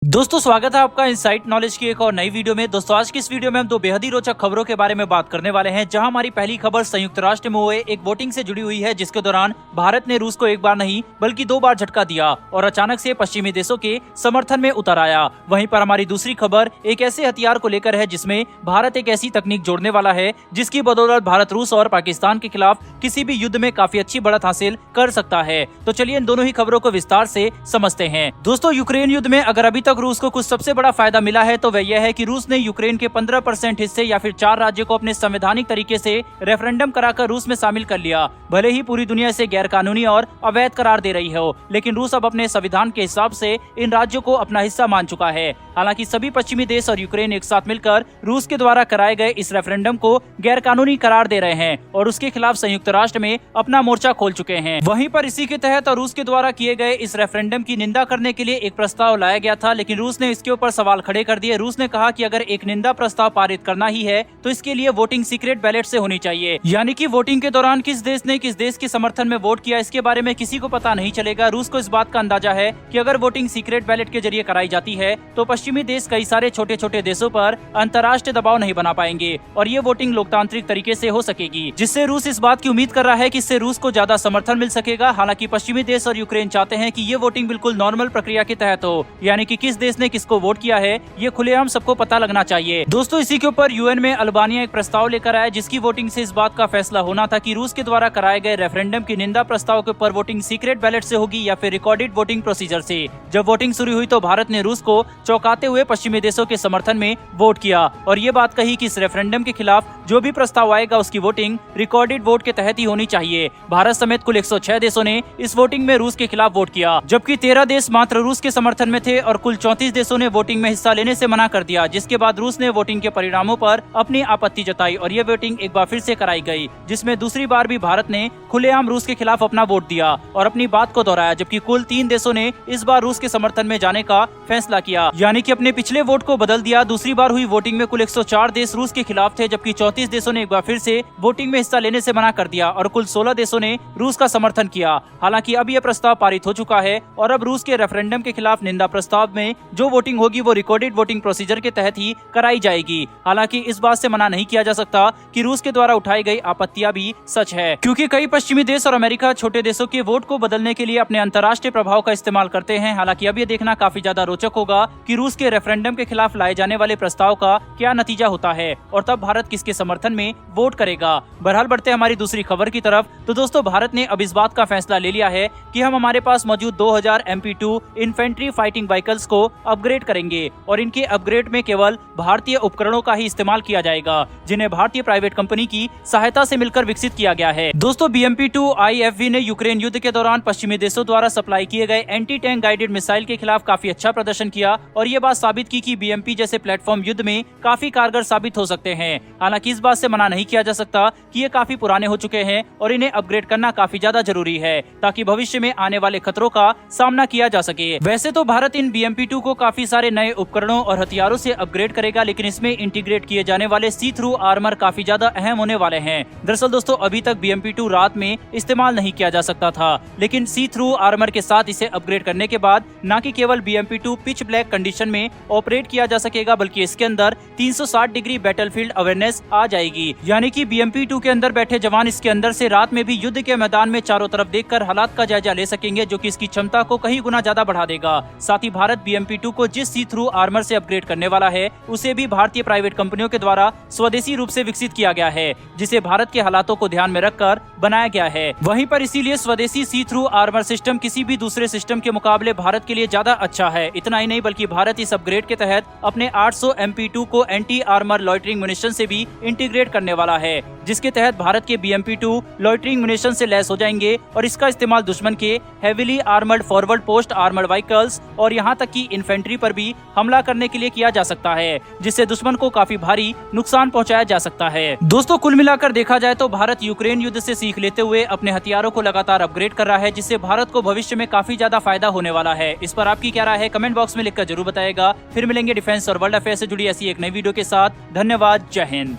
दोस्तों स्वागत है आपका इनसाइट नॉलेज की एक और नई वीडियो में। दोस्तों आज की इस वीडियो में हम दो बेहद ही रोचक खबरों के बारे में बात करने वाले हैं। जहां हमारी पहली खबर संयुक्त राष्ट्र में हुए एक वोटिंग से जुड़ी हुई है, जिसके दौरान भारत ने रूस को एक बार नहीं बल्कि 2 बार झटका दिया और अचानक से पश्चिमी देशों के समर्थन में उतर आया। वहीं पर हमारी दूसरी खबर एक ऐसे हथियार को लेकर है जिसमें भारत एक ऐसी तकनीक जोड़ने वाला है जिसकी बदौलत भारत रूस और पाकिस्तान के खिलाफ किसी भी युद्ध में काफी अच्छी बढ़त हासिल कर सकता है। तो चलिए इन दोनों ही खबरों को विस्तार से समझते हैं। दोस्तों यूक्रेन युद्ध में अगर अभी तक रूस को कुछ सबसे बड़ा फायदा मिला है तो वह यह है कि रूस ने यूक्रेन के 15% हिस्से या फिर 4 राज्यों को अपने संवैधानिक तरीके से रेफरेंडम कराकर रूस में शामिल कर लिया। भले ही पूरी दुनिया इसे गैर कानूनी और अवैध करार दे रही हो, लेकिन रूस अब अपने संविधान के हिसाब से इन राज्यों को अपना हिस्सा मान चुका है। हालांकि सभी पश्चिमी देश और यूक्रेन एक साथ मिलकर रूस के द्वारा कराए गए इस रेफरेंडम को गैर कानूनी करार दे रहे हैं और उसके खिलाफ संयुक्त राष्ट्र में अपना मोर्चा खोल चुके हैं। वहीं पर इसी के तहत और रूस के द्वारा किए गए इस रेफरेंडम की निंदा करने के लिए एक प्रस्ताव लाया गया था, लेकिन रूस ने इसके ऊपर सवाल खड़े कर दिए। रूस ने कहा कि अगर एक निंदा प्रस्ताव पारित करना ही है तो इसके लिए वोटिंग सीक्रेट बैलेट से होनी चाहिए, यानी कि वोटिंग के दौरान किस देश ने किस देश के समर्थन में वोट किया इसके बारे में किसी को पता नहीं चलेगा। रूस को इस बात का अंदाजा है कि अगर वोटिंग सीक्रेट बैलेट के जरिए कराई जाती है तो पश्चिमी देश कई सारे छोटे छोटे देशों पर अंतर्राष्ट्रीय दबाव नहीं बना पाएंगे और ये वोटिंग लोकतांत्रिक तरीके से हो सकेगी, जिससे रूस इस बात की उम्मीद कर रहा है कि इससे रूस को ज्यादा समर्थन मिल सकेगा। हालांकि पश्चिमी देश और यूक्रेन चाहते हैं कि ये वोटिंग बिल्कुल नॉर्मल प्रक्रिया के तहत हो, यानी कि किस देश ने किसको वोट किया है ये खुलेआम सबको पता लगना चाहिए। दोस्तों इसी के ऊपर यूएन में अल्बानिया एक प्रस्ताव लेकर आया जिसकी वोटिंग से इस बात का फैसला होना था कि रूस के द्वारा कराए गए रेफरेंडम की निंदा प्रस्ताव के ऊपर वोटिंग सीक्रेट बैलेट से होगी या फिर रिकॉर्डेड वोटिंग प्रोसीजर से। जब वोटिंग शुरू हुई तो भारत ने रूस को चौंकाते हुए पश्चिमी देशों के समर्थन में वोट किया और ये बात कही कि इस रेफरेंडम के खिलाफ जो भी प्रस्ताव आएगा उसकी वोटिंग रिकॉर्डेड वोट के तहत ही होनी चाहिए। भारत समेत कुल 106 देशों ने इस वोटिंग में रूस के खिलाफ वोट किया, जबकि 13 देश मात्र रूस के समर्थन में थे और कुल 34 देशों ने वोटिंग में हिस्सा लेने से मना कर दिया, जिसके बाद रूस ने वोटिंग के परिणामों पर अपनी आपत्ति जताई और ये वोटिंग एक बार फिर से कराई गई, जिसमें दूसरी बार भी भारत ने खुलेआम रूस के खिलाफ अपना वोट दिया और अपनी बात को दोहराया, जबकि कुल 3 देशों ने इस बार रूस के समर्थन में जाने का फैसला किया, यानी कि अपने पिछले वोट को बदल दिया। दूसरी बार हुई वोटिंग में कुल 104 देश रूस के खिलाफ थे, जबकि 34 देशों ने एक बार फिर से वोटिंग में हिस्सा लेने से मना कर दिया और कुल 16 देशों ने रूस का समर्थन किया। हालांकि अब यह प्रस्ताव पारित हो चुका है और अब रूस के रेफरेंडम के खिलाफ निंदा प्रस्ताव में जो वोटिंग होगी वो रिकॉर्डेड वोटिंग प्रोसीजर के तहत ही कराई जाएगी। हालांकि इस बात से मना नहीं किया जा सकता कि रूस के द्वारा उठाई गई आपत्तियां भी सच है, क्योंकि कई पश्चिमी देश और अमेरिका छोटे देशों के वोट को बदलने के लिए अपने अंतर्राष्ट्रीय प्रभाव का इस्तेमाल करते हैं। हालांकि अब ये देखना काफी ज्यादा रोचक होगा कि रूस के रेफरेंडम के खिलाफ लाए जाने वाले प्रस्ताव का क्या नतीजा होता है और तब भारत किसके समर्थन में वोट करेगा। बहरहाल बढ़ते हमारी दूसरी खबर की तरफ। तो दोस्तों भारत ने अब इस बात का फैसला ले लिया है कि हम हमारे पास मौजूद 2000 MP2 इन्फेंट्री फाइटिंग व्हीकल्स को अपग्रेड करेंगे और इनके अपग्रेड में केवल भारतीय उपकरणों का ही इस्तेमाल किया जाएगा, जिन्हें भारतीय प्राइवेट कंपनी की सहायता से मिलकर विकसित किया गया है। दोस्तों BMP-2 IFV ने यूक्रेन युद्ध के दौरान पश्चिमी देशों द्वारा सप्लाई किए गए एंटी टैंक गाइडेड मिसाइल के खिलाफ काफी अच्छा प्रदर्शन किया और ये बात साबित की कि BMP जैसे प्लेटफॉर्म युद्ध में काफी कारगर साबित हो सकते हैं। हालांकि इस बात से मना नहीं किया जा सकता कि ये काफी पुराने हो चुके हैं और इन्हें अपग्रेड करना काफी ज्यादा जरूरी है ताकि भविष्य में आने वाले खतरों का सामना किया जा सके। वैसे तो भारत इन BMP-2 को काफी सारे नए उपकरणों और हथियारों से अपग्रेड करेगा, लेकिन इसमें इंटीग्रेट किए जाने वाले सी थ्रू आर्मर काफी ज्यादा अहम होने वाले हैं। दरअसल दोस्तों अभी तक BMP-2 रात में इस्तेमाल नहीं किया जा सकता था, लेकिन सी थ्रू आर्मर के साथ इसे अपग्रेड करने के बाद न कि केवल BMP-2 पिच ब्लैक कंडीशन में ऑपरेट किया जा सकेगा, बल्कि इसके अंदर 360 डिग्री बैटलफील्ड अवेयरनेस आ जाएगी, यानी कि BMP-2 के अंदर बैठे जवान इसके अंदर से रात में भी युद्ध के मैदान में चारों तरफ देखकर हालात का जायजा ले सकेंगे, जो कि इसकी क्षमता को कई गुना ज्यादा बढ़ा देगा। साथ ही भारत BMP-2 को जिस सी थ्रू आर्मर से अपग्रेड करने वाला है उसे भी भारतीय प्राइवेट कंपनियों के द्वारा स्वदेशी रूप से विकसित किया गया है, जिसे भारत के हालातों को ध्यान में रखकर बनाया गया है। वहीं पर इसीलिए स्वदेशी सी थ्रू आर्मर सिस्टम किसी भी दूसरे सिस्टम के मुकाबले भारत के लिए ज्यादा अच्छा है। इतना ही नहीं बल्कि भारत इस अपग्रेड के तहत अपने 800 MP2 को एंटी आर्मर लॉइटरिंग मुनिशन से भी इंटीग्रेट करने वाला है, जिसके तहत भारत के BMP-2 लॉइटरिंग मुनिशन से लैस हो जाएंगे और इसका इस्तेमाल दुश्मन के heavily armoured forward post armoured vehicles और यहाँ तक कि इन्फेंट्री पर भी हमला करने के लिए किया जा सकता है, जिससे दुश्मन को काफी भारी नुकसान पहुंचाया जा सकता है। दोस्तों कुल मिलाकर देखा जाए तो भारत यूक्रेन युद्ध से सीख लेते हुए अपने हथियारों को लगातार अपग्रेड कर रहा है, जिससे भारत को भविष्य में काफी ज्यादा फायदा होने वाला है। इस पर आपकी क्या राय है कमेंट बॉक्स में लिखकर जरूर बताएगा। फिर मिलेंगे डिफेंस और वर्ल्ड अफेयर से जुड़ी ऐसी एक नई वीडियो के साथ। धन्यवाद। जय हिंद।